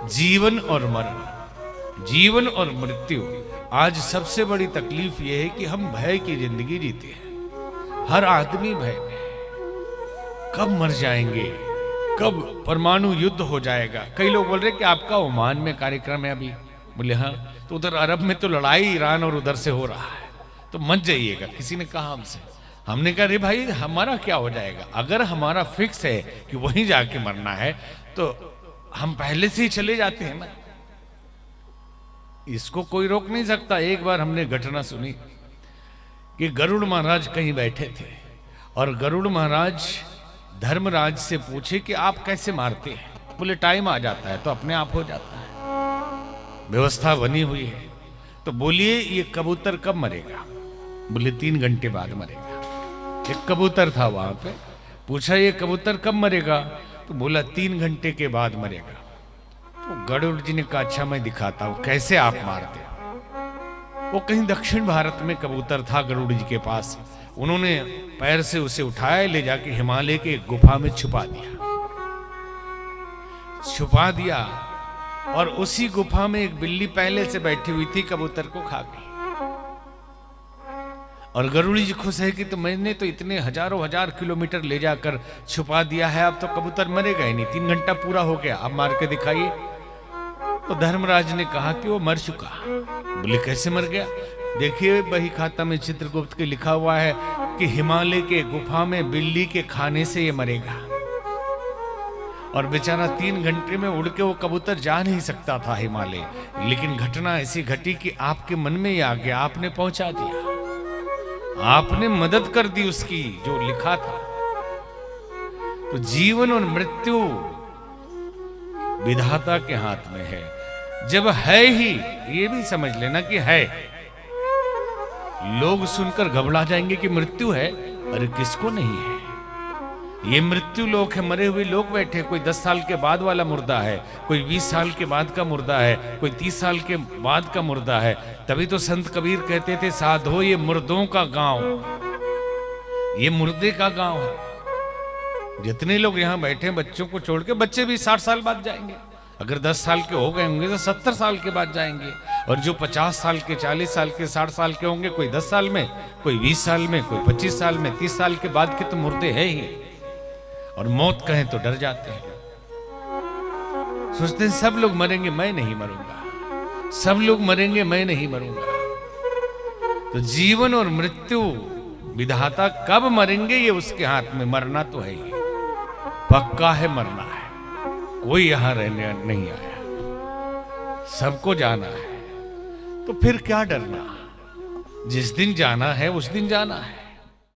जीवन और मरण, जीवन और मृत्यु। आज सबसे बड़ी तकलीफ यह है कि हम भय की जिंदगी जीते हैं। हर आदमी भय में, कब मर जाएंगे, कब परमाणु युद्ध हो जाएगा। कई लोग बोल रहे कि आपका ओमान में कार्यक्रम है अभी, बोले हाँ, तो उधर अरब में तो लड़ाई ईरान और उधर से हो रहा है, तो मत जाइएगा। किसी ने कहा हमसे, हमने कहा अरे भाई हमारा क्या हो जाएगा, अगर हमारा फिक्स है कि वहीं जाके मरना है तो हम पहले से ही चले जाते हैं ना, इसको कोई रोक नहीं सकता। एक बार हमने घटना सुनी कि गरुड़ महाराज कहीं बैठे थे और गरुड़ महाराज धर्मराज से पूछे कि आप कैसे मारते हैं। बोले टाइम आ जाता है तो अपने आप हो जाता है, व्यवस्था बनी हुई है। तो बोलिए ये कबूतर कब मरेगा? बोले 3 घंटे बाद मरेगा। एक कबूतर था वहां पे, पूछा ये कबूतर कब मरेगा? तो बोला 3 घंटे के बाद मरेगा। तो गरुड़ जी ने कहा अच्छा मैं दिखाता हूं कैसे आप मारते हो। वो कहीं दक्षिण भारत में कबूतर था गरुड़ जी के पास। उन्होंने पैर से उसे उठाया, ले जाके हिमालय के एक गुफा में छुपा दिया और उसी गुफा में एक बिल्ली पहले से बैठी हुई थी, कबूतर को खा गई। और गरुड़ जी खुश है कि तो मैंने तो इतने हजारों हजार किलोमीटर ले जाकर छुपा दिया है, अब तो कबूतर मरेगा ही नहीं, 3 घंटा पूरा हो गया, अब मार के दिखाइए। तो धर्मराज ने कहा कि वो मर चुका। बोले कैसे मर गया? देखिए बही खाता में चित्रगुप्त के लिखा हुआ है कि हिमालय के गुफा में बिल्ली के खाने से ये मरेगा। और बेचारा 3 घंटे में उड़ के वो कबूतर जा नहीं सकता था हिमालय, लेकिन घटना ऐसी घटी कि आपके मन में ये आ गया, आपने पहुंचा दिया, आपने मदद कर दी उसकी जो लिखा था। तो जीवन और मृत्यु विधाता के हाथ में है। जब है ही, ये भी समझ लेना कि है। लोग सुनकर घबरा जाएंगे कि मृत्यु है, अरे किसको नहीं है? ये मृत्यु लोक है, मरे हुए लोग बैठे। कोई 10 साल के बाद वाला मुर्दा है, कोई 20 साल के बाद का मुर्दा है, कोई 30 साल के बाद का मुर्दा है। तभी तो संत कबीर कहते थे साधो ये मुर्दों का गांव, ये मुर्दे का गांव है। जितने लोग यहाँ बैठे हैं बच्चों को छोड़ के, बच्चे भी 60 साल बाद जाएंगे। अगर 10 साल के हो गए होंगे तो 70 साल के बाद जाएंगे। और जो 50 साल के, 40 साल के, 60 साल के होंगे, कोई 10 साल में, कोई 20 साल में, कोई 25 साल में, 30 साल के बाद के तो मुर्दे हैं ही। और मौत कहें तो डर जाते हैं, सोचते हैं सब लोग मरेंगे मैं नहीं मरूंगा, सब लोग मरेंगे मैं नहीं मरूंगा। तो जीवन और मृत्यु विधाता कब मरेंगे ये उसके हाथ में। मरना तो है ही, पक्का है मरना है, कोई यहां रहने नहीं आया, सबको जाना है। तो फिर क्या डरना, जिस दिन जाना है उस दिन जाना है।